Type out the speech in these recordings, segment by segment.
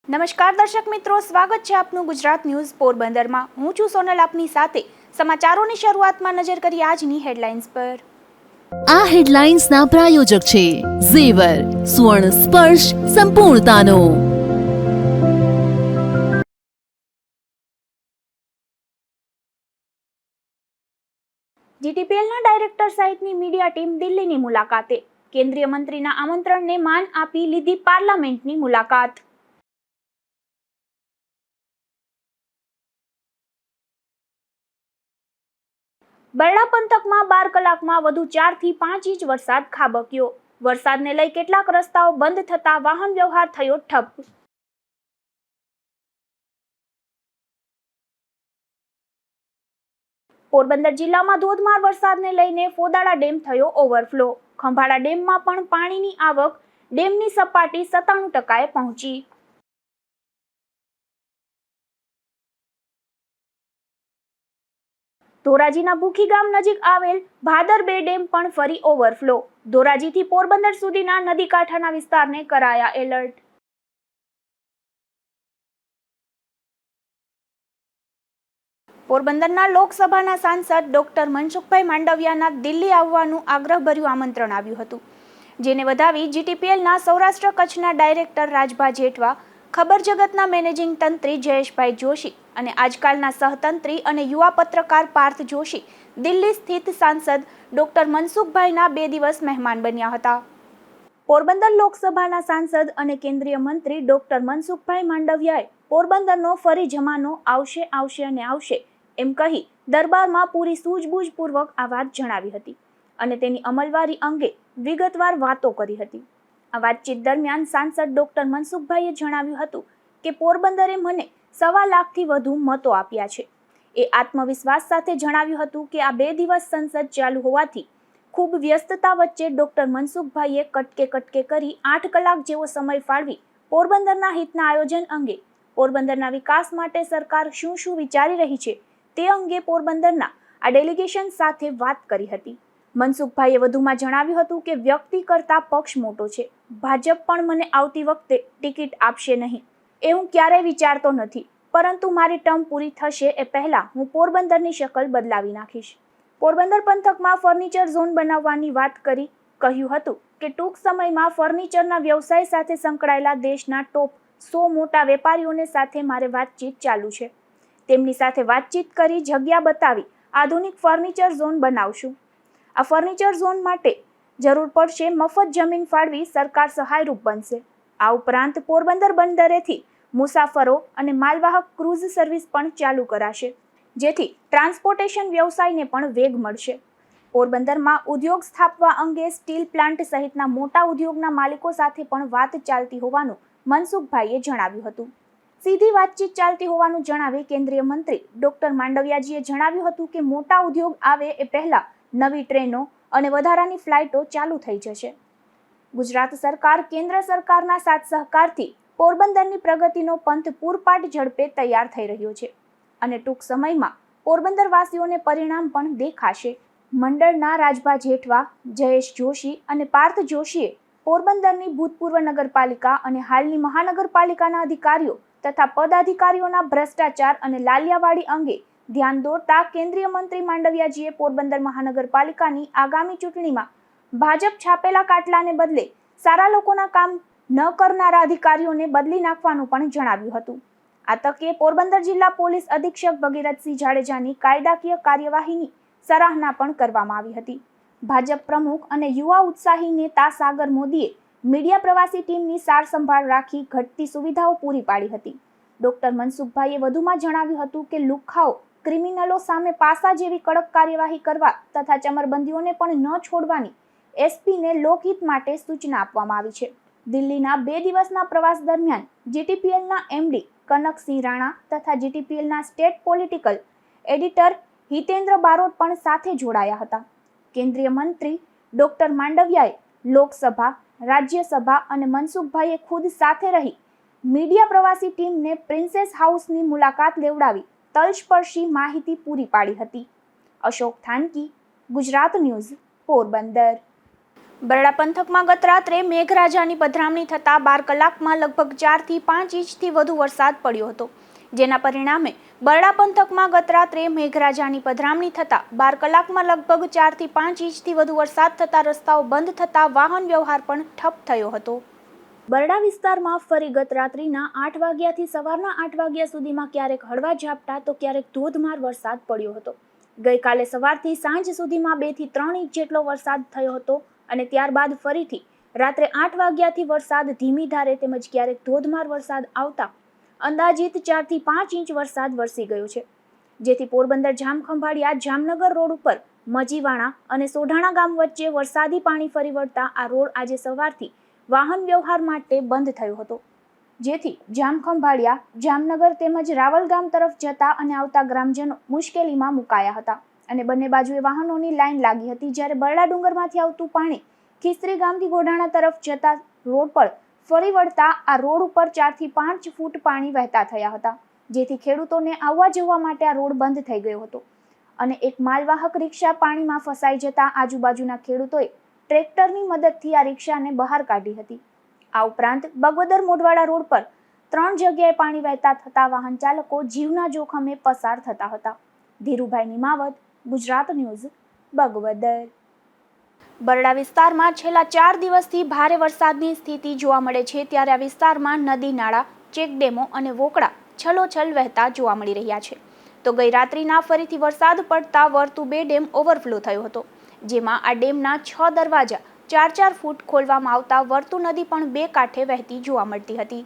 નમસ્કાર દર્શક મિત્રો, સ્વાગત છે આપનું ગુજરાત ન્યૂઝ પોરબંદરમાં। હું છું સોનલ, આપની સાથે સમાચારોની શરૂઆતમાં નજર કરી આજની હેડલાઇન્સ પર। આ હેડલાઇન્સના પ્રાયોજક છે ઝેવર, સુવર્ણ સ્પર્શ સંપૂર્ણતાનો। જીટીપીએલના ડાયરેક્ટર સહિતની મીડિયા ટીમ દિલ્હીની મુલાકાતે। કેન્દ્રીય મંત્રીના આમંત્રણને માન આપી લીધી પાર્લામેન્ટની મુલાકાત। બરડા પંથકમાં 12 કલાકમાં વધુ 4 થી 5 ઇંચ વરસાદ ખાબક્યો। વરસાદને લઈ કેટલાક રસ્તાઓ બંધ થતા વાહન વ્યવહાર થયો ઠપ। પોરબંદર જિલ્લામાં ધોધમાર વરસાદને લઈને ફોદાળા ડેમ થયો ઓવરફ્લો। ખંભાળા ડેમમાં પણ પાણીની આવક ડેમની સપાટી 97% પહોંચી। ધોરાજીના ભૂખી ગામ નજીક આવેલ ભાદર 2 ડેમ પણ ફરી ઓવરફ્લો। ધોરાજીથી પોરબંદર સુધીના નદી કાંઠાના વિસ્તારને કરાયા એલર્ટ। પોરબંદરના લોકસભાના સાંસદ ડોક્ટર મનસુખભાઈ માંડવિયાના દિલ્હી આવવાનું આગ્રહભર્યું આમંત્રણ આવ્યું હતું, જેને વધાવી જીટીપીએલના સૌરાષ્ટ્ર કચ્છના ડાયરેક્ટર રાજભા જેઠવા, ખબર જગતના મેનેજિંગ તંત્રી જયેશભાઈ જોશી અને આજકાલના સહતંત્રી અને યુવા પત્રકાર પાર્થ જોશી દિલ્હી સ્થિત સાંસદ ડોક્ટર મનસુખભાઈના 2 દિવસ મહેમાન બન્યા હતા। પોરબંદર લોકસભાના સાંસદ અને કેન્દ્રીય મંત્રી ડોક્ટર મનસુખભાઈ માંડવિયાએ પોરબંદરનો ફરી જમાનો આવશે અને આવશે એમ કહી દરબારમાં પૂરી સૂઝબૂઝપૂર્વક આ વાત જણાવી હતી અને તેની અમલવારી અંગે વિગતવાર વાતો કરી હતી। આ વાતચીત દરમિયાન સાંસદ ડોક્ટર મનસુખભાઈએ જણાવ્યું હતું કે પોરબંદરે મને 1.25 લાખથી વધુ મતો આપ્યા છે। એ આત્મવિશ્વાસ સાથે જણાવ્યું હતું કે આ 2 દિવસ સંસદ ચાલુ હોવાથી ખૂબ વ્યસ્તતા વચ્ચે ડોક્ટર મનસુખભાઈએ કટકે કરી 8 કલાક જેવો સમય ફાળવી પોરબંદરના હિતના આયોજન અંગે, પોરબંદરના વિકાસ માટે સરકાર શું વિચારી રહી છે તે અંગે પોરબંદરના આ ડેલિગેશન સાથે વાત કરી હતી। મનસુખભાઈએ વધુમાં જણાવ્યું હતું કે વ્યક્તિ કરતા પક્ષ મોટો છે। ભાજપ પણ મને આવતી વખતે ટિકિટ આપશે નહીં એ હું ક્યારેય વિચારતો નથી, પરંતુ મારી ટર્મ પૂરી થશે એ પહેલા હું પોરબંદરની શકલ બદલાવી નાખીશ। પોરબંદર પંથકમાં ફર્નિચર ઝોન બનાવવાની વાત કરી કહ્યું હતું કે ટૂંક સમયમાં ફર્નિચરના વ્યવસાય સાથે સંકળાયેલા દેશના ટોપ 100 મોટા વેપારીઓને સાથે મારે વાતચીત ચાલુ છે। તેમની સાથે વાતચીત કરી જગ્યા બતાવી આધુનિક ફર્નિચર ઝોન બનાવશું। આ ફર્નિચર ઝોન માટે જરૂર પડશે મફત જમીન ફાળવી સરકાર સહાયરૂપ બનશે। આ ઉપરાંત પોરબંદર બંદરેથી મુસાફરો અને માલવાહક ક્રૂઝ સર્વિસ પણ ચાલુ કરાશે, જેથી ટ્રાન્સપોર્ટેશન વ્યવસાયને પણ વેગ મળશે। પોરબંદરમાં ઉદ્યોગ સ્થાપવા અંગે સ્ટીલ પ્લાન્ટ સહિતના મોટા ઉદ્યોગના માલિકો સાથે પણ વાત ચાલતી હોવાનું મનસુખભાઈએ જણાવ્યું હતું। સીધી વાતચીત ચાલતી હોવાનું જણાવી કેન્દ્રીય મંત્રી ડોક્ટર માંડવિયાજીએ જણાવ્યું હતું કે મોટા ઉદ્યોગ આવે એ પહેલા નવી ટ્રેનો અને વધારાની ફ્લાઇટો ચાલુ થઈ જશે। ગુજરાત સરકાર કેન્દ્ર સરકારના સાથ સહકારથી પોરબંદરની પ્રગતિનો પંથ પૂરપાટ ઝડપે તૈયાર થઈ રહ્યો છે અને ટૂંક સમયમાં પોરબંદરવાસીઓને પરિણામ પણ દેખાશે। મંડળના રાજભા જેઠવા, જયેશ જોશી અને પાર્થ જોશીએ પોરબંદરની ભૂતપૂર્વ નગરપાલિકા અને હાલની મહાનગરપાલિકાના અધિકારીઓ તથા પદાધિકારીઓના ભ્રષ્ટાચાર અને લાલિયાવાડી અંગે ધ્યાન દોરતા કેન્દ્રીય મંત્રી માંડવિયાજીએ પોરબંદર મહાનગરપાલિકાની આગામી ચૂંટણીમાં ભાજપ છાપેલા કાટલાને બદલે સારા લોકોના કામ ન કરનારા અધિકારીઓને બદલી નાખવાનું પણ જણાવ્યું હતું। આ તકે પોરબંદર જિલ્લા પોલીસ અધિક્ષક ભગીરથસિંહ જાડેજાની કાયદાકીય કાર્યવાહીની સરાહના પણ કરવામાં આવી હતી। ભાજપ પ્રમુખ અને યુવા ઉત્સાહી નેતા સાગર મોદીએ મીડિયા પ્રવાસી ટીમની સાર સંભાળ રાખી ઘટતી સુવિધાઓ પૂરી પાડી હતી। ડોક્ટર મનસુખભાઈએ વધુમાં જણાવ્યું હતું કે લુખ્ખાઓ, ક્રિમિનલો સામે પાસા જેવી કડક કાર્યવાહી કરવા તથા ચમરબંધીઓને પણ ન છોડવાની એસપીને લોકહિત માટે સૂચના આપવામાં આવી છે। દિલ્હીના 2 દિવસના પ્રવાસ દરમિયાન જીટીપીએલના એમડી કનકસિંહ રાણા તથા જીટીપીએલના state political editor Hitendra Barot પણ સાથે જોડાયા હતા। કેન્દ્રીય મંત્રી ડોક્ટર માંડવિયાએ લોકસભા, રાજ્યસભા અને મનસુખભાઈએ ખુદ સાથે રહી મીડિયા પ્રવાસી ટીમને પ્રિન્સેસ હાઉસની મુલાકાત લેવડાવી તલસ્પર્શી માહિતી પૂરી પાડી હતી। અશોક થાનકી, ગુજરાત ન્યૂઝ, પોરબંદર। બરડા પંથકમાં ગત રાત્રે મેઘરાજાની પધરામણી થતાં 12 કલાકમાં લગભગ 4 થી 5 ઇંચથી વધુ વરસાદ પડ્યો હતો, જેના પરિણામે બરડા પંથકમાં ગત રાત્રે મેઘરાજાની પધરામણી થતાં 12 કલાકમાં લગભગ 4 થી 5 ઇંચથી વધુ વરસાદ થતાં રસ્તાઓ બંધ થતાં વાહન વ્યવહાર પણ ઠપ થયો હતો. બરડા વિસ્તારમાં ફરી ગત રાત્રિના 8 વાગ્યાથી સવારના 8 વાગ્યા સુધીમાં ક્યારેક હળવા ઝાપટા તો ક્યારેક ધોધમાર વરસાદ પડ્યો હતો. ગઈકાલે સવારથી સાંજ સુધીમાં 2 થી 3 ઇંચ જેટલો વરસાદ થયો હતો અને ત્યારબાદ ફરીથી રાત્રે 8 વાગ્યાથી વરસાદ ધીમી ધારે તેમજ ક્યારેક ધોધમાર વરસાદ આવતા અંદાજિત 4 થી 5 ઇંચ વરસાદ વરસી ગયો છે, જેથી પોરબંદર જામખંભાળિયા જામનગર રોડ ઉપર મજીવાણા અને સોઢાણા ગામ વચ્ચે વરસાદી પાણી ફરી વળતા આ રોડ આજે સવારથી વાહન વ્યવહાર માટે બંધ થયો હતો, જેથી જામખંભાળિયા જામનગર તેમજ રાવલ ગામ તરફ જતા અને આવતા ગ્રામજનો મુશ્કેલીમાં મુકાયા હતા અને બંને બાજુએ વાહનોની લાઈન લાગી હતી. જ્યારે બરડા ડુંગરમાંથી આવતું પાણી ખીસ્ત્રી ગામથી ગોઢાણા તરફ જતા રોડ પર ફરી વળતા આ રોડ ઉપર 4 થી 5 ફૂટ પાણી વહેતા થયા હતા, જેથી ખેડૂતોને આવવા જવા માટે આ રોડ બંધ થઈ ગયો હતો અને એક માલવાહક રિક્ષા પાણીમાં ફસાઈ જતા આજુબાજુના ખેડૂતોએ ટ્રેક્ટરની મદદથી આ રિક્ષાને બહાર કાઢી હતી. આ ઉપરાંત બગવદર મોઢવાડા રોડ પર 3 જગ્યાએ પાણી વહેતા થતા વાહન ચાલકો જીવના જોખમે પસાર થતા હતા. ધીરુભાઈ નિમાવત, ગુજરાત ન્યૂઝ, બગવદર. બરડા વિસ્તારમાં છેલ્લા 4 દિવસથી ભારે વરસાદની સ્થિતિ જોવા મળે છે, ત્યારે આ વિસ્તારમાં નદી નાળા, ચેકડેમો અને વોકળા છલોછલ વહેતા જોવા મળી રહ્યા છે. તો ગઈ રાત્રિના ફરીથી વરસાદ પડતા વર્તુ 2 ડેમ ઓવરફ્લો થયો હતો, જેમાં આ ડેમના 6 દરવાજા 4-4 ફૂટ ખોલવામાં આવતા વર્તુ નદી પણ 2 કાંઠે વહેતી જોવા મળતી હતી.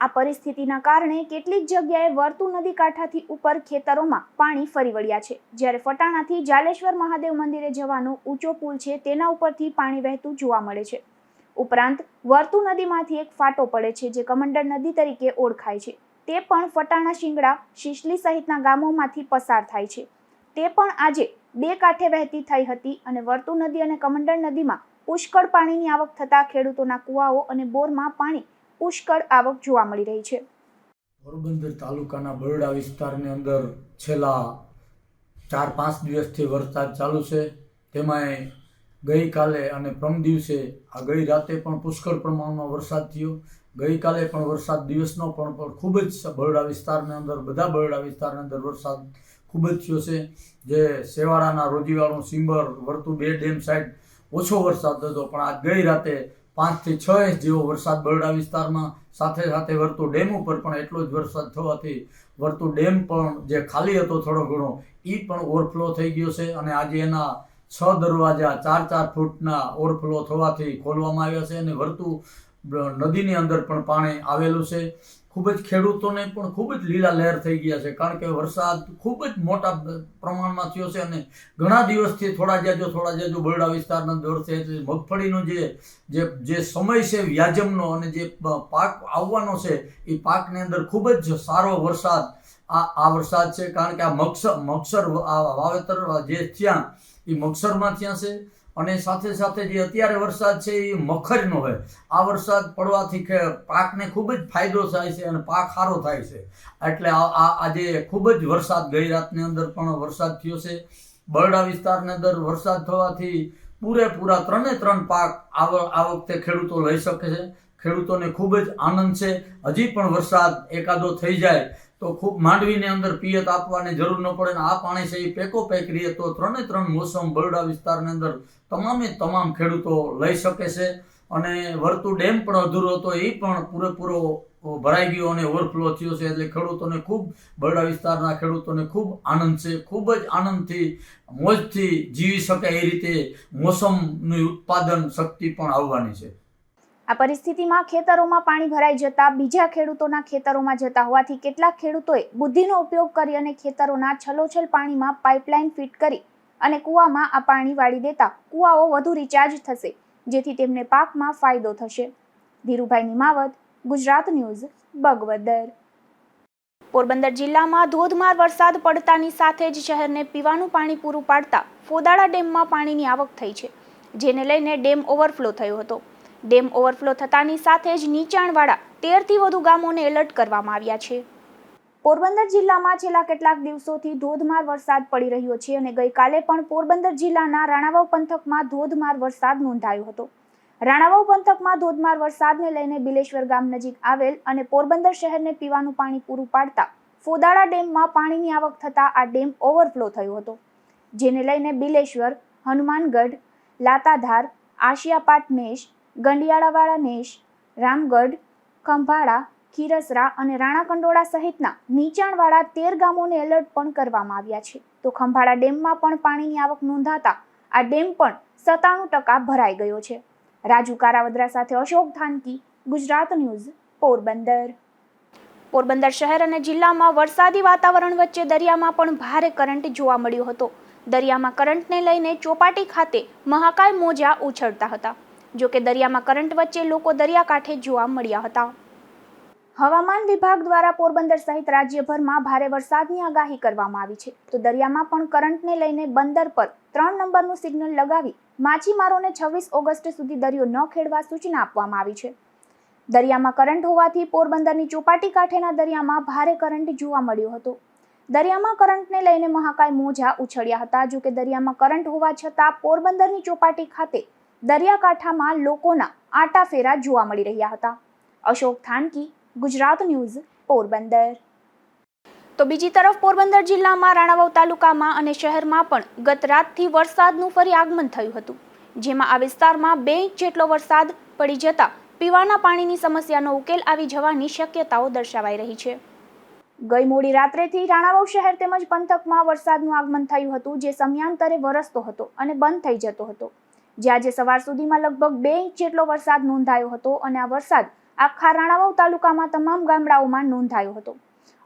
આ પરિસ્થિતિના કારણે કેટલીક જગ્યાએ વર્તુ નદી કાંઠાથી ઉપર ખેતરોમાં પાણી ફરી વળ્યા છે, જ્યારે ફટાણાથી જાલેશ્વર મહાદેવ મંદિરે જવાનો ઊંચો પુલ છે તેના ઉપરથી પાણી વહેતું જોવા મળે છે. ઉપરાંત વર્તુ નદીમાંથી એક ફાટો પડે છે જે કમંડળ નદી તરીકે ઓળખાય છે, તે પણ ફટાણા, શિંગડા, શીશલી સહિતના ગામોમાંથી પસાર થાય છે. તે પણ આજે 2 કાંઠે વહેતી થઈ હતી અને વર્તુ નદી અને કમંડળ નદીમાં પુષ્કળ પાણીની આવક થતા ખેડૂતોના કુવાઓ અને બોરમાં પાણી પુષ્કળ આવક જોવા મળી રહી છે. પોરબંદર તાલુકાના બરડા વિસ્તારની અંદર છેલ્લા 4-5 દિવસથી વરસાદ ચાલુ છે. તેમાં ગઈકાલે અને પ્રમ દિવસે ગઈ રાતે પણ પુષ્કળ પ્રમાણમાં વરસાદ થયો. ગઈકાલે પણ વરસાદ દિવસનો પણ ખૂબ જ બરડા વિસ્તારની અંદર બધા બરડા વિસ્તારની અંદર વરસાદ ખૂબ જ થયો છે. જે સેવાળાના રોજીવાળું સિંબર વર્તુ 2 ડેમ સાઈડ ઓછો વરસાદ હતો, પણ આજ ગઈ રાતે 5 થી 6 ઇંચ જેવો વરસાદ બરડા વિસ્તારમાં સાથે સાથે વર્તુ ડેમ ઉપર પણ એટલો જ વરસાદ થવાથી વર્તુ ડેમ પણ જે ખાલી હતો થોડો ઘણો એ પણ ઓવરફ્લો થઈ ગયો છે અને આજે એના 6 દરવાજા 4-4 ફૂટના ઓવરફ્લો થવાથી ખોલવામાં આવ્યા છે અને વર્તુ નદીની અંદર પણ પાણી આવેલું છે. ખૂબ જ ખેડૂતોને પણ ખૂબ જ લીલા લહેર થઈ ગયા છે, કારણ કે વરસાદ ખૂબ જ મોટા પ્રમાણમાં થયો છે અને ઘણા દિવસથી થોડા જાજો બરડા વિસ્તારના અંદર છે. મગફળીનો જે સમય છે વ્યાજમનો અને જે પાક આવવાનો છે એ પાકની અંદર ખૂબ જ સારો વરસાદ આ વરસાદ છે, કારણ કે આ મગસર વાવેતર જે થયા એ મગસરમાં થયા છે અને સાથે સાથે જે અત્યારે વરસાદ છે એ મગફળીનો હોય. આ વરસાદ પડવાથી પાકને ખૂબ જ ફાયદો થાય છે અને પાક સારો થાય છે. એટલે આજે ખૂબ જ વરસાદ ગઈ રાતની અંદર પણ વરસાદ થયો છે. બરડા વિસ્તારની અંદર વરસાદ થવાથી પૂરેપૂરા 3 પાક આ વખતે ખેડૂતો લઈ શકે છે. ખેડૂતોને ખૂબ જ આનંદ છે. હજી પણ વરસાદ એકાદો થઈ જાય તો ખૂબ માંડવીની અંદર પિયત આપવાની જરૂર ન પડે. આ પાણી છે એ પેકો પેક રહે તો 3 મોસમ બરડા વિસ્તારની અંદર તમામ ખેડૂતો લઈ શકે છે. અને વર્તુ ડેમ પણ અધૂરો હતો એ પણ પૂરેપૂરો ભરાઈ ગયો અને ઓવરફ્લો થયો છે. એટલે ખેડૂતોને ખૂબ બરડા વિસ્તારના ખેડૂતોને ખૂબ આનંદ છે. ખૂબ જ આનંદથી મોજથી જીવી શકે એ રીતે મોસમનું ઉત્પાદન શક્તિ પણ આવવાની છે. આ પરિસ્થિતિમાં ખેતરોમાં પાણી ભરાઈ જતા બીજા ખેડૂતોના ખેતરોમાં જતા હોવાથી કેટલાક ખેડૂતોએ બુદ્ધિનો ઉપયોગ કરી અને ખેતરોના છલોછલ પાણીમાં પાઇપલાઇન ફિટ કરી અને કૂવામાં આ પાણી વાળી દેતા કૂવાઓ વધુ રિચાર્જ થશે, જેથી તેમને પાકમાં ફાયદો થશે. ધીરુભાઈ નિમાવત, ગુજરાત ન્યૂઝ, બગવદર. પોરબંદર જિલ્લામાં ધોધમાર વરસાદ પડતાની સાથે જ શહેરને પીવાનું પાણી પૂરું પાડતા ફોદાળા ડેમમાં પાણીની આવક થઈ છે, જેને લઈને ડેમ ઓવરફ્લો થયો હતો. ડેમ ઓવરફ્લો થતાની સાથે જ નીચાણવાળા 13 થી વધુ ગામોને એલર્ટ કરવામાં આવ્યા છે. પોરબંદર જિલ્લામાં છેલ્લા કેટલાક દિવસોથી ધોધમાર વરસાદ પડી રહ્યો છે અને ગઈકાલે પણ પોરબંદર જિલ્લાના રાણાવાવ પંથકમાં ધોધમાર વરસાદ નોંધાયો હતો. રાણાવાવ પંથકમાં ધોધમાર વરસાદને લઈને બિલેશ્વર ગામ નજીક આવેલ અને પોરબંદર શહેરને પીવાનું પાણી પૂરું પાડતા ફોદાળા ડેમમાં પાણીની આવક થતાં આ ડેમ ઓવરફ્લો થયો હતો, જેને લઈને બિલેશ્વર, હનુમાનગઢ, લાતાધાર, આશિયાપાટ નેશ, ગંડિયાળાવાળા નેશ, રામગઢ, ખંભાળા, ખીરસરા અને રાણાકંડોળા સહિતના નીચાણવાળા 13 ગામોને એલર્ટ પણ કરવામાં આવ્યા છે. તો ખંભાળા ડેમમાં પણ પાણીની આવક નોંધાતા આ ડેમ પણ 97% ભરાઈ ગયો છે. રાજુ કારાવદ્રા સાથે અશોક થાનકી, ગુજરાત ન્યૂઝ, પોરબંદર. પોરબંદર શહેર અને જિલ્લામાં વરસાદી વાતાવરણ વચ્ચે દરિયામાં પણ ભારે કરંટ જોવા મળ્યો હતો. દરિયામાં કરંટને લઈને ચોપાટી ખાતે મહાકાય મોજા ઉછળતા હતા. જોકે દરિયામાં કરંટ વચ્ચે લોકો દરિયાકાંઠે જોવા મળ્યા હતા. હવામાન વિભાગ દ્વારા પોરબંદર સહિત રાજ્યભરમાં ભારે વરસાદની આગાહી કરવામાં આવી છે. તો દરિયામાં પણ કરંટને લઈને બંદર પર 3 નંબરનું સિગ્નલ લગાવી માછીમારોને 26 ઓગસ્ટ સુધી દરિયો ન ખેડવા સૂચના આપવામાં આવી છે. દરિયામાં કરંટ હોવાથી પોરબંદરની ચોપાટી કાંઠેના દરિયામાં ભારે કરંટ જોવા મળ્યો હતો. દરિયામાં કરંટને લઈને મહાકાય મોજા ઉછળ્યા હતા. જો કે દરિયામાં કરંટ હોવા છતાં પોરબંદરની ચોપાટી ખાતે દરિયાકાંઠામાં લોકોના આટાફેરા જોવા મળી રહ્યા હતા. અશોક થાનકી, ગુજરાત ન્યૂઝ, પોરબંદર. તો બીજી તરફ પોરબંદર જિલ્લામાં રાણાવાવ તાલુકામાં અને શહેરમાં પણ ગત રાતથી વરસાદનું ફરી આગમન થયું હતું, જેમાં આ વિસ્તારમાં 2 ઇંચ જેટલો વરસાદ પડી જતા પીવાના પાણીની સમસ્યાનો ઉકેલ આવી જવાની શક્યતાઓ દર્શાવાઈ રહી છે. ગઈ મોડી રાત્રેથી રાણાવાવ શહેર તેમજ પંથકમાં વરસાદનું આગમન થયું હતું, જે સમયાંતરે વરસતો હતો અને બંધ થઈ જતો હતો. જે આજે સવાર સુધીમાં લગભગ 2 ઇંચ જેટલો વરસાદ નોંધાયો હતો અને આ વરસાદ આખા રાણાવાવ તાલુકામાં તમામ ગામડાઓમાં નોંધાયો હતો.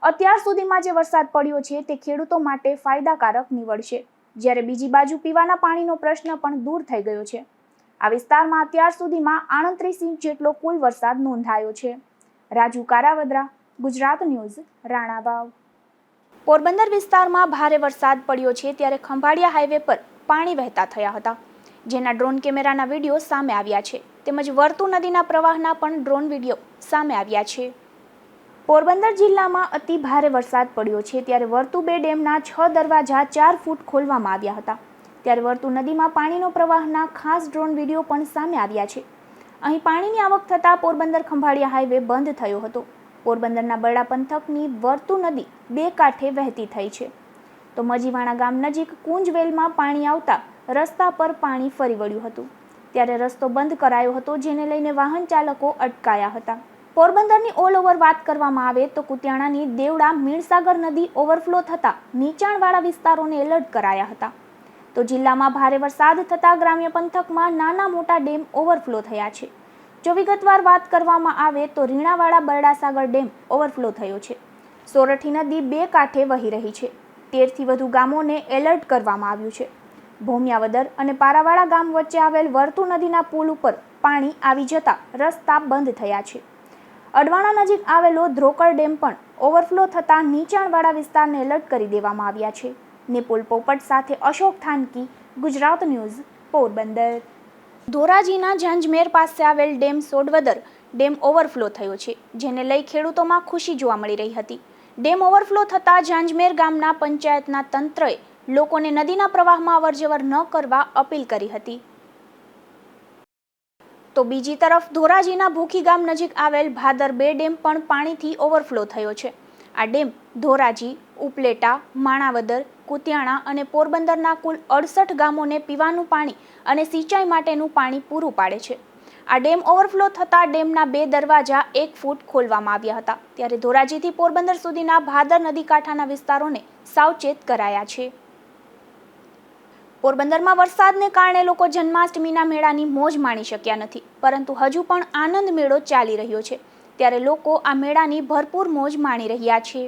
અત્યાર સુધીમાં જે વરસાદ પડ્યો છે તે ખેડૂતો માટે ફાયદાકારક નીવડશે, જ્યારે બીજી બાજુ પીવાના પાણીનો પ્રશ્ન પણ દૂર થઈ ગયો છે. આ વિસ્તારમાં અત્યાર સુધીમાં 38 ઇંચ જેટલો કુલ વરસાદ નોંધાયો છે. રાજુ કારાવદ્રા, ગુજરાત ન્યૂઝ, રાણાવાવ. પોરબંદર વિસ્તારમાં ભારે વરસાદ પડ્યો છે ત્યારે ખંભાળિયા હાઈવે પર પાણી વહેતા થયા હતા, જેના ડ્રોન કેમેરાના વિડીયો સામે આવ્યા છે. તેમજ વર્તુ નદીના પ્રવાહના પણ ડ્રોન વિડીયો સામે આવ્યા છે. પોરબંદર જિલ્લામાં અતિ ભારે વરસાદ પડ્યો છે ત્યારે વર્તુ 2 ડેમના 6 દરવાજા 4 ફૂટ ખોલવામાં આવ્યા હતા. ત્યારે વર્તુ નદીમાં પાણીનો પ્રવાહના ખાસ ડ્રોન વિડીયો પણ સામે આવ્યા છે. અહીં પાણીની આવક થતાં પોરબંદર ખંભાળિયા હાઈવે બંધ થયો હતો. પોરબંદરના બરડા પંથકની વર્તુ નદી 2 કાંઠે વહેતી થઈ છે. તો મજીવાણા ગામ નજીક કુંજવેલમાં પાણી આવતા રસ્તા પર પાણી ફરી વળ્યું હતું. ત્યારે રસ્તો બંધ કરાયો હતો, જેને લઈને વાહન ચાલકો અટકાયા હતા. પોરબંદરની ઓલ ઓવર વાત કરવામાં આવે તો કુતિયાણાની દેવડા મીણસાગર નદી ઓવરફ્લો થતા નીચાણવાળા વિસ્તારોને એલર્ટ કરાયા હતા. તો જિલ્લામાં ભારે વરસાદ થતાં ગ્રામ્ય પંથકમાં નાના મોટા ડેમ ઓવરફ્લો થયા છે. જો વિગતવાર વાત કરવામાં આવે તો રીણાવાળા બરડાસાગર ડેમ ઓવરફ્લો થયો છે. સોરઠી નદી 2 કાંઠે વહી રહી છે. 13 થી વધુ ગામોને એલર્ટ કરવામાં આવ્યું છે. ભોમિયાવદર અને પારાવાળા ગામ વચ્ચે આવેલ વર્તુ નદીના પુલ ઉપર પાણી આવી જતા રસ્તા બંધ થયા છે. અડવાણા નજીક આવેલો ધ્રોકર ડેમ પણ ઓવરફ્લો થતાં નીચાણવાળા વિસ્તારને એલર્ટ કરી દેવામાં આવ્યા છે. નિપુલ પોપટ સાથે અશોક થાનકી, ગુજરાત ન્યૂઝ, પોરબંદર. ધોરાજીના ઝંઝમેર પાસે આવેલ ડેમ સોડવદર ડેમ ઓવરફ્લો થયો છે, જેને લઈ ખેડૂતોમાં ખુશી જોવા મળી રહી હતી. ડેમ ઓવરફ્લો થતાં ઝંઝમેર ગામના પંચાયતના તંત્રએ લોકોને નદીના પ્રવાહમાં અવરજવર ન કરવા અપીલ કરી હતી. તો બીજી તરફ ધોરાજીના ભૂખી ગામ નજીક આવેલ ભાદર 2 ડેમ પણ પાણીથી ઓવરફ્લો થયો છે. આ ડેમ ધોરાજી, ઉપલેટા, માણાવદર, કુતિયાણા અને પોરબંદરના કુલ 68 ગામોને પીવાનું પાણી અને સિંચાઈ માટેનું પાણી પૂરું પાડે છે. આ ડેમ ઓવરફ્લો થતાં ડેમના 2 દરવાજા 1 ફૂટ ખોલવામાં આવ્યા હતા. ત્યારે ધોરાજીથી પોરબંદર સુધીના ભાદર નદી કાંઠાના વિસ્તારોને સાવચેત કરાયા છે. પોરબંદરમાં વરસાદને કારણે લોકો જન્માષ્ટમીના મેળાની મોજ માણી શક્યા નથી, પરંતુ હજુ પણ આનંદ મેળો ચાલી રહ્યો છે. ત્યારે લોકો આ મેળાની ભરપૂર મોજ માણી રહ્યા છે.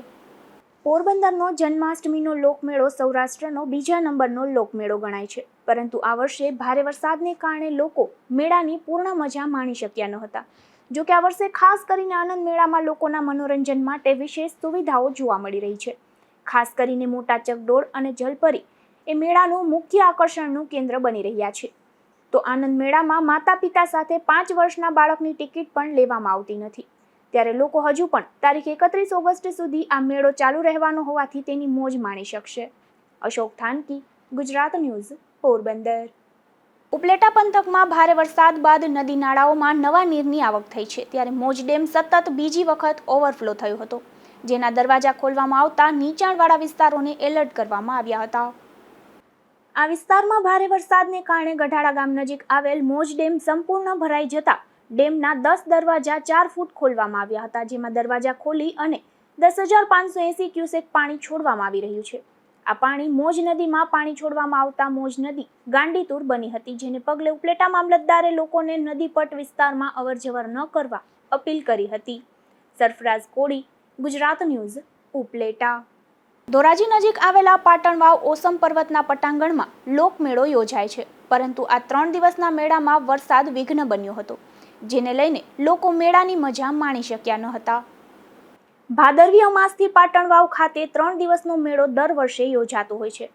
પોરબંદરનો જન્માષ્ટમીનો લોકમેળો સૌરાષ્ટ્રનો બીજા નંબરનો લોકમેળો ગણાય છે, પરંતુ આ વર્ષે ભારે વરસાદને કારણે લોકો મેળાની પૂર્ણ મજા માણી શક્યા ન હતા. જો કે આ વર્ષે ખાસ કરીને આનંદ મેળામાં લોકોના મનોરંજન માટે વિશેષ સુવિધાઓ જોવા મળી રહી છે. ખાસ કરીને મોટા ચકડોળ અને જલપરી એ મેળાનું મુખ્ય આકર્ષણનું કેન્દ્ર બની રહ્યા છે. તો આનંદ મેળામાં માતા પિતા સાથે 5 વર્ષના બાળકની ટિકિટ પણ લેવામાં આવતી નથી. ત્યારે લોકો હજુ પણ તારીખ 31 ઓગસ્ટ સુધી આ મેળો ચાલુ રહેવાનો હોવાથી તેની મોજ માણી શકશે. અશોક થાનકી, ગુજરાત ન્યૂઝ, પોરબંદર. ઉપલેટા પંથકમાં ભારે વરસાદ બાદ નદી નાળાઓમાં નવા નીરની આવક થઈ છે. ત્યારે મોજ ડેમ સતત બીજી વખત ઓવરફ્લો થયો હતો, જેના દરવાજા ખોલવામાં આવતા નીચાણવાળા વિસ્તારોને એલર્ટ કરવામાં આવ્યા હતા. આ વિસ્તારમાં ભારે વરસાદને કારણે ગઢાળા ગામ નજીક આવેલ મોજ ડેમ સંપૂર્ણ ભરાઈ જતા ડેમના 10 દરવાજા 4 ફૂટ ખોલવામાં આવ્યા હતા, જેમાં દરવાજા ખોલી અને 10,580 ક્યુસેક પાણી છોડવામાં આવી રહ્યું છે. આ પાણી મોજ નદીમાં પાણી છોડવામાં આવતા મોજ નદી ગાંડીતુર બની હતી, જેને પગલે ઉપલેટા મામલતદારે લોકોને નદીપટ વિસ્તારમાં અવરજવર ન કરવા અપીલ કરી હતી. સરફરાઝ કોડી, ગુજરાત ન્યૂઝ, ઉપલેટા. ધોરાજી નજીક આવેલા પાટણ વાવ ઓસમ પર્વતના પટાંગણમાં લોકમેળો યોજાય છે, પરંતુ આ 3 દિવસના મેળામાં વરસાદ વિઘ્ન બન્યો હતો, જેને લઈને લોકો મેળાની મજા માણી શક્યા ન હતા. ભાદરવી અમાસથી પાટણ વાવ ખાતે 3 દિવસનો મેળો દર વર્ષે યોજાતો હોય છે,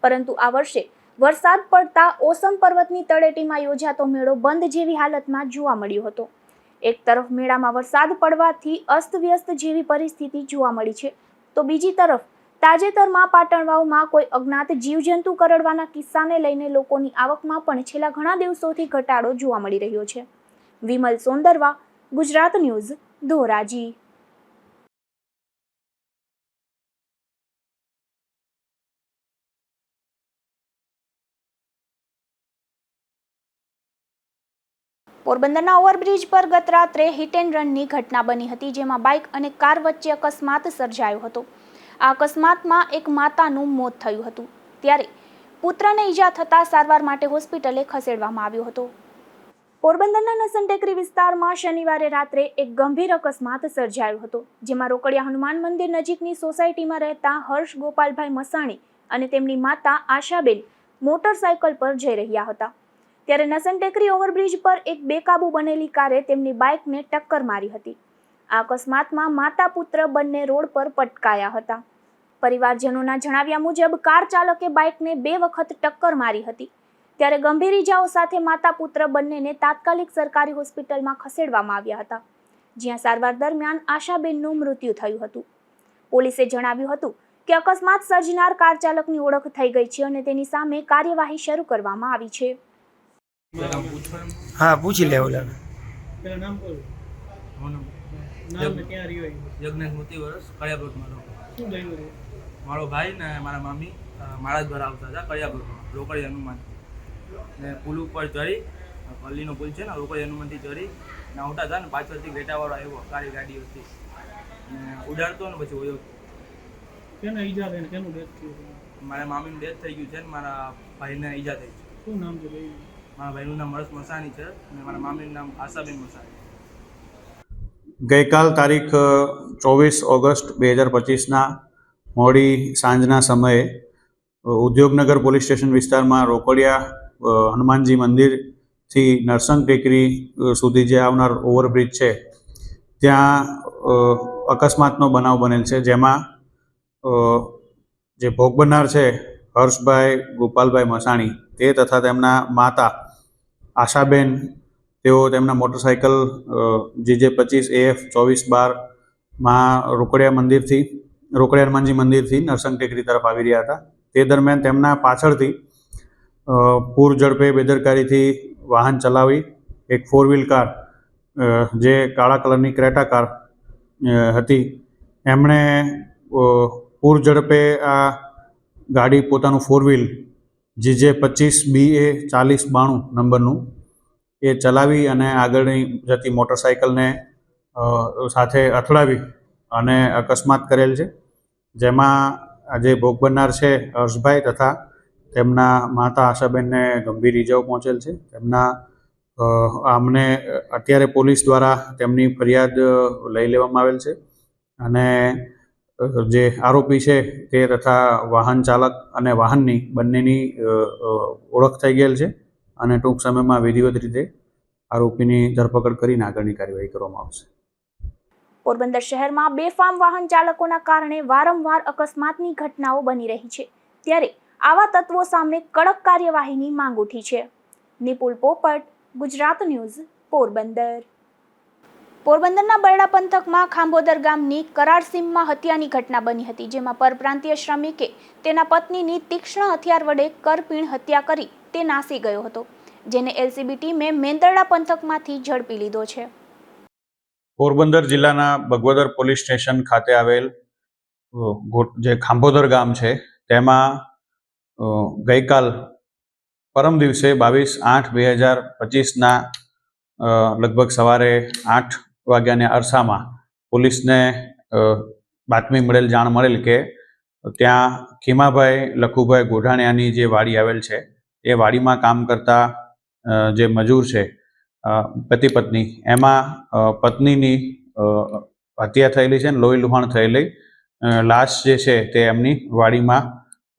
પરંતુ આ વર્ષે વરસાદ પડતા ઓસમ પર્વતની તળેટીમાં યોજાતો મેળો બંધ જેવી હાલતમાં જોવા મળ્યો હતો. એક તરફ મેળામાં વરસાદ પડવાથી અસ્તવ્યસ્ત જેવી પરિસ્થિતિ જોવા મળી છે, તો બીજી તરફ તાજેતરમાં પાટણ વાવમાં કોઈ અજ્ઞાત જીવજંતુ કરડવાના કિસ્સાને લઈને લોકોની આવકમાં પણ છેલ્લા ઘણા દિવસોથી ઘટાડો જોવા મળી રહ્યો છે. વિમલ સોંદરવા, ગુજરાત ન્યૂઝ, ધોરાજી. પોરબંદરના ઓવરબ્રિજ પર ગત રાત્રે હિટ એન્ડ રનની ઘટના બની હતી, જેમાં બાઇક અને કાર વચ્ચે અકસ્માત સર્જાયો હતો. આ અકસ્માતમાં એક માતાનું મોત થયું હતું, ત્યારે પુત્રને ઈજા થતાં સારવાર માટે હોસ્પિટલે ખસેડવામાં આવ્યો હતો. પોરબંદરના નસન ટેકરી વિસ્તારમાં શનિવારે રાત્રે એક ગંભીર અકસ્માત સર્જાયો હતો, જેમાં રોકડિયા હનુમાન મંદિર નજીકની સોસાયટીમાં રહેતા હર્ષ ગોપાલભાઈ મસાણી અને તેમની માતા આશાબેન મોટરસાયકલ પર જઈ રહ્યા હતા. ત્યારે નસન ટેકરી ઓવરબ્રિજ પર એક બેકાબુ બનેલી કારે તેમની બાઇકને ટક્કર મારી હતી. આ અકસ્માતમાં માતા પુત્ર બંને રોડ પર પટકાયા હતા. પરિવારજનોના જણાવ્યા મુજબ કાર ચાલકે બાઇકને 2 વખત ટક્કર મારી હતી, ત્યારે ગંભીર ઇજાઓ સાથે માતા પુત્ર બંનેને તાત્કાલિક સરકારી હોસ્પિટલમાં ખસેડવામાં આવ્યા હતા, જ્યાં સારવાર દરમિયાન આશાબેનનું મૃત્યુ થયું હતું. પોલીસે જણાવ્યું હતું કે અકસ્માત સર્જનાર કાર ચાલકની ઓળખ થઈ ગઈ છે અને તેની સામે કાર્યવાહી શરૂ કરવામાં આવી છે. હા પૂછી લે ઓલા પેલા નામ બોલ. નામ ને ક્યાં રહ્યો? યજ્ઞેશ મોતી વર્ષ કળિયાબોટ મારો શું બન્યું છે? મારો ભાઈ ને મારા મામી મારા જ ઘર આવતા હતા કળિયાબોટમાં રોકડી હનુમાન ને પુલ ઉપર ચડી પલ્લીનો પુલ છે ને રોકડી હનુમાનથી ચડી ને આવતા હતા ને પાછળથી વેટાવાળો આવ્યો, કાળી ગાડી હતી ને ઉડાડતો ને પછી ઓયો. કેને ઈજા થઈને કેનું ડેથ થયું? મારા મામીનું ડેથ થઈ ગયું છે ને મારા ભાઈને ઈજા થઈ છે. શું નામ છે ભાઈ? મારા ભાઈનું નામ હર્ષ મસાણી છે અને મારા મામીનું નામ આશાબેન મસાણી. ગઈકાલ તારીખ 24 ઓગસ્ટ 2025ના મોડી સાંજના સમયે ઉદ્યોગનગર પોલીસ સ્ટેશન વિસ્તારમાં રોકડિયા હનુમાનજી મંદિરથી નરસંગ ટેકરી સુધી જે આવનાર ઓવરબ્રિજ છે ત્યાં અકસ્માતનો બનાવ બનેલ છે, જેમાં જે ભોગ બનનાર છે હર્ષભાઈ ગોપાલભાઈ મસાણી તે તથા તેમના માતા આશાબેન, તેઓ તેમના મોટરસાઇકલ GJ25 AF 2412માં રોકડિયા હનુમાનજી મંદિરથી નરસંગ ટેકરી તરફ આવી રહ્યા હતા. તે દરમિયાન તેમના પાછળથી પૂર ઝડપે બેદરકારીથી વાહન ચલાવી એક 4 વ્હીલ કાર, જે કાળા કલરની ક્રેટા કાર હતી, એમણે પૂર ઝડપે આ ગાડી પોતાનું 4 વ્હીલ GJ25 BA 4092 નંબરનું એ ચલાવી અને આગળની જતી મોટરસાઇકલને સાથે અથડાવી અને અકસ્માત કરેલ છે, જેમાં આજે ભોગ બનનાર છે હર્ષભાઈ તથા તેમના માતા આશાબેનને ગંભીર ઈજાઓ પહોંચેલ છે. અમને અત્યારે પોલીસ દ્વારા તેમની ફરિયાદ લઈ લેવામાં આવેલ છે અને જે આરોપી છે તે તથા વાહન ચાલક અને વાહનની બંનેની ઓળખ થઈ ગયેલ છે અને ટૂંક સમયમાં વિધિવત રીતે આરોપીની ધરપકડ કરીને આગળની કાર્યવાહી કરવામાં આવશે. પોરબંદર શહેરમાં બેફામ વાહન ચાલકોના કારણે વારંવાર અકસ્માતની ઘટનાઓ બની રહી છે, ત્યારે આવા તત્વો સામે કડક કાર્યવાહીની માંગ ઉઠી છે. નિપુલ પોપટ, ગુજરાત ન્યૂઝ, પોરબંદર. પોરબંદરના બરડા પંથકમાં ખાંભોદર ગામની કરાડ સીમમાં હત્યાની ઘટના બની હતી, જેમાં પરપ્રાંતીય શ્રમિકે તેના પત્નીની તીક્ષ્ણ હથિયાર વડે કરપીણ હત્યા કરી તે નાસી ગયો હતો, જેને એલસીબી ટીમે મેંદરડા પંથકમાંથી ઝડપી લીધો છે. પોરબંદર જિલ્લાના બગવદર પોલીસ સ્ટેશન ખાતે આવેલ જે ખાંભોદર ગામ છે તેમાં ગઈકાલ પરમ દિવસે 22/8/2025ના લગભગ સવારે 8 વાગ્યાના અરસામાં પોલીસને બાતમી મળેલ, જાણ મળેલ કે ત્યાં ખીમાભાઈ લખુભાઈ ગોઢાણિયાની જે વાડી આવેલ છે એ વાડીમાં કામ કરતા જે મજૂર છે પતિ પત્ની, એમાં પત્નીની હત્યા થયેલી છે અને લોહી લુહાણ થયેલી લાશ જે છે તે એમની વાડીમાં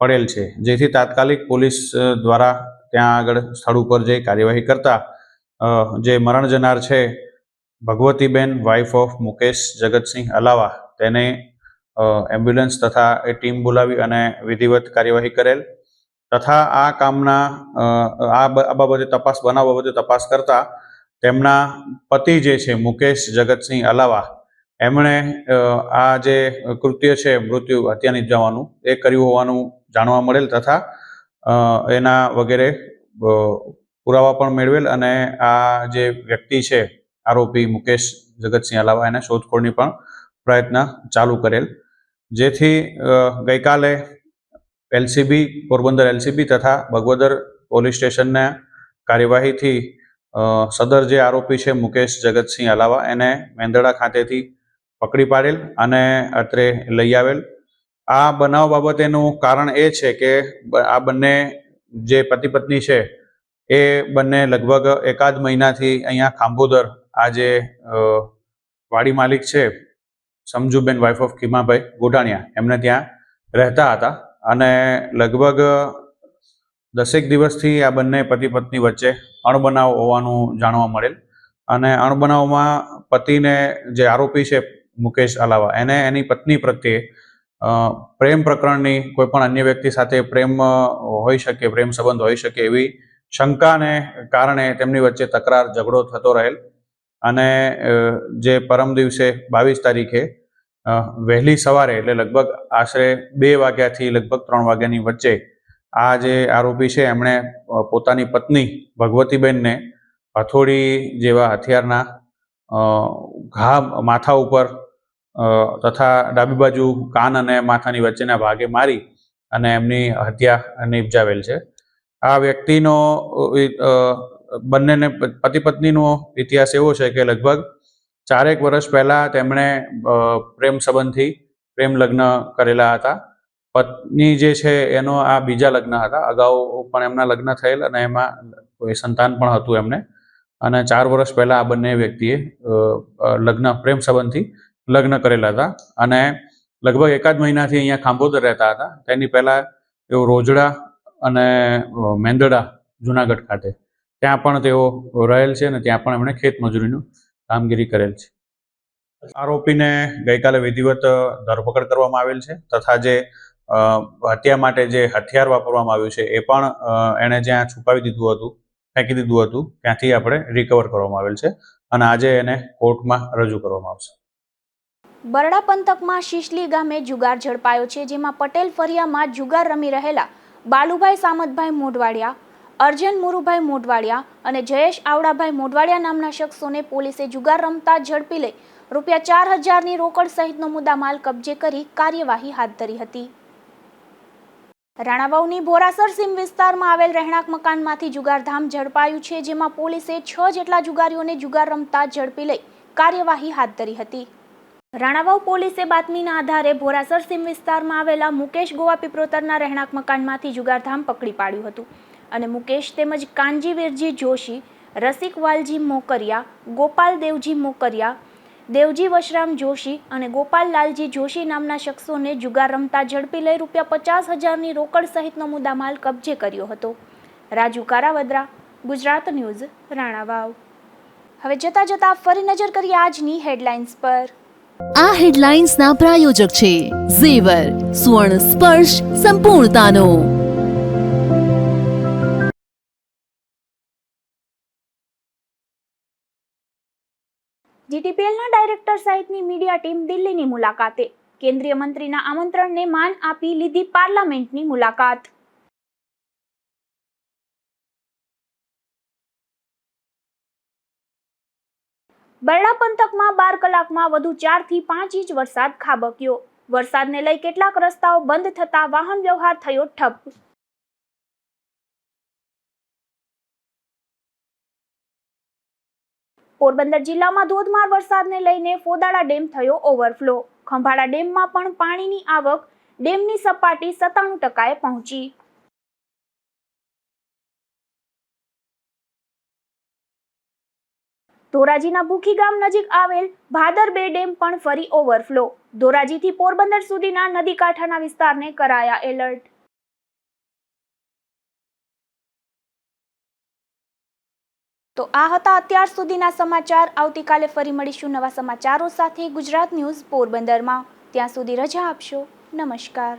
પડેલ છે, જેથી તાત્કાલિક પોલીસ દ્વારા ત્યાં આગળ સ્થળ ઉપર જઈ કાર્યવાહી કરતા જે મરણ જનાર છે ભગવતીબેન, વાઇફ ઓફ મુકેશ જગતસિંહ અલાવા, તેને એમ્બ્યુલન્સ તથા એ ટીમ બોલાવી અને વિધિવત કાર્યવાહી કરેલ તથા આ કામના આ બાબતે બનાવ બાબતે તપાસ કરતા તેમના પતિ જે છે મુકેશ જગતસિંહ અલાવા, એમણે આ જે કૃત્ય છે મૃત્યુ હત્યા નિપજાવવાનું એ કર્યું હોવાનું જાણવા મળેલ તથા એના વગેરે પુરાવા પણ મેળવેલ અને આ જે વ્યક્તિ છે આરોપી મુકેશ જગતસિંહ અલાવા, એને શોધખોળની પણ પ્રયત્ન ચાલુ કરેલ, જેથી ગઈકાલે એલસીબી, પોરબંદર એલસીબી તથા બગવદર પોલીસ સ્ટેશનના કાર્યવાહીથી સદર જે આરોપી છે મુકેશ જગતસિંહ અલાવા, એને મેંદરડા ખાતેથી પકડી પાડેલ અને અત્રે લઈ આવેલ. આ બનાવ બાબતેનું કારણ એ છે કે આ બંને જે પતિ પત્ની છે એ બંને લગભગ એકાદ મહિનાથી અહીંયા ખાંભોદર આ જે વાડી માલિક છે સમજુબેન, વાઇફ ઓફ ખીમાભાઈ ગોઢાણિયા, એમને ત્યાં રહેતા હતા અને લગભગ 10 દિવસથી આ બંને પતિ પત્ની વચ્ચે અણબનાવ હોવાનું જાણવા મળેલ અને અણબનાવમાં પતિને જે આરોપી છે મુકેશ અલાવા, એને એની પત્ની પ્રત્યે પ્રેમ પ્રકરણની કોઈ પણ અન્ય વ્યક્તિ સાથે પ્રેમ હોઈ શકે, પ્રેમ સંબંધ હોઈ શકે એવી શંકાને કારણે તેમની વચ્ચે તકરાર ઝઘડો થતો રહેલ અને જે પરમ દિવસે 22 તારીખે વહેલી સવારે એટલે લગભગ આશરે 2 વાગ્યાથી લગભગ 3 વાગ્યાની વચ્ચે આ જે આરોપી છે એમણે પોતાની પત્ની ભગવતીબેનને હથોડી જેવા હથિયારના ઘા માથા ઉપર તથા ડાબી બાજુ કાન અને માથાની વચ્ચેના ભાગે મારી અને એમની હત્યા નિપજાવેલ છે. આ વ્યક્તિનો બંનેને પતિ પત્નીનો ઇતિહાસ એવો છે કે લગભગ 4 વર્ષ પહેલાં તેમણે પ્રેમ સંબંધથી પ્રેમ લગ્ન કરેલા હતા. પત્ની જે છે એનો આ બીજા લગ્ન હતા, અગાઉ પણ એમના લગ્ન થયેલ અને એમાં કોઈ સંતાન પણ હતું એમને, અને 4 વર્ષ પહેલાં આ બંને વ્યક્તિએ પ્રેમ સંબંધથી લગ્ન કરેલા હતા અને લગભગ એકાદ મહિનાથી અહીંયા ખાંભોદર રહેતા હતા. તેની પહેલાં તેઓ રોજડા અને મેંદરડા જુનાગઢ ખાતે ત્યાં પણ તેઓ રહેલ છે અને ત્યાં પણ એમણે ખેતમજૂરીનું કામગીરી કરેલ છે. આરોપીને ગઈકાલે વિધિવત ધરપકડ કરવામાં આવેલ છે તથા જે હત્યા માટે જે હથિયાર વાપરવામાં આવ્યું છે એ પણ એણે જ્યાં છુપાવી દીધું હતું, ફેંકી દીધું હતું, ત્યાંથી આપણે રિકવર કરવામાં આવેલ છે અને આજે એને કોર્ટમાં રજૂ કરવામાં આવશે. બરડા પંથકમાં શીશલી ગામે જુગાર ઝડપાયો છે, જેમાં પટેલ ફરિયામાં જુગાર રમી રહેલા બાલુભાઈ સામતભાઈ મોઢવાડિયા, અર્જન મુરુભાઈ મોઢવાડિયા અને જયેશ આવડાભાઈ મોઢવાડિયા નામના શખ્સોને પોલીસે જુગાર રમતા ઝડપી લઈ ₹4,000ની રોકડ સહિતનો મુદ્દામાલ કબજે કરી કાર્યવાહી હાથ ધરી હતી. રાણાવાવની ભોરાસર સીમ વિસ્તારમાં આવેલ રહેણાંક મકાનમાંથી જુગારધામ ઝડપાયું છે, જેમાં પોલીસે 6 જેટલા જુગારીઓને જુગાર રમતા ઝડપી લઈ કાર્યવાહી હાથ ધરી હતી. રાણાવાવ પોલીસે બાતમીના આધારે ભોરાસર સીમ વિસ્તારમાં આવેલા મુકેશ ગોવા પીપરોતરના રહેણાંક મકાનમાંથી જુગારધામ પકડી પાડ્યું હતું અને મુકેશ તેમજ કાનજી વીરજી જોશી, રસિક વાલજી મોકરિયા, ગોપાલ દેવજી મોકરિયા, દેવજી વશરામ જોશી અને ગોપાલ લાલજી જોશી નામના શખ્સોને જુગાર રમતા ઝડપી લઈ ₹50,000ની રોકડ સહિતનો મુદ્દામાલ કબજે કર્યો હતો. રાજુ કારાવદરા, ગુજરાત ન્યૂઝ, રાણાવાવ. હવે જતા જતા ફરી નજર કરીએ આજની હેડલાઇન્સ પર. આ હેડલાઇન્સના પ્રાયોજક છે ઝેવર, સુવર્ણ સ્પર્શ સંપૂર્ણતાનો. જીટીપીએલના ડાયરેક્ટર સહિતની મીડિયા ટીમ દિલ્હીની મુલાકાતે. કેન્દ્રીય મંત્રીના આમંત્રણને માન આપી લીધી પાર્લામેન્ટની મુલાકાત. બરડા પંથકમાં 12 કલાકમાં વધુ 4 થી 5 ઇંચ વરસાદ ખાબક્યો. વરસાદને લઈ કેટલાક રસ્તાઓ બંધ થતા વાહન વ્યવહાર થયો ઠપ. પોરબંદર જિલ્લામાં ધોધમાર વરસાદને લઈને ફોદાળા ડેમ થયો ઓવરફ્લો. ખંભાળા ડેમમાં પણ પાણીની આવક ડેમની સપાટી 97% પહોંચી. ધોરાજીના ભૂખી ગામ નજીક આવેલ ભાદર 2 ડેમ પણ ફરી ઓવરફ્લો. ધોરાજીથી પોરબંદર સુધીના નદી કાંઠાના વિસ્તારને કરાયા એલર્ટ. તો આ હતા અત્યાર સુધીના સમાચાર. આવતીકાલે ફરી મળીશું નવા સમાચારો સાથે ગુજરાત ન્યૂઝ પોરબંદરમાં. ત્યાં સુધી રજા આપશો. નમસ્કાર.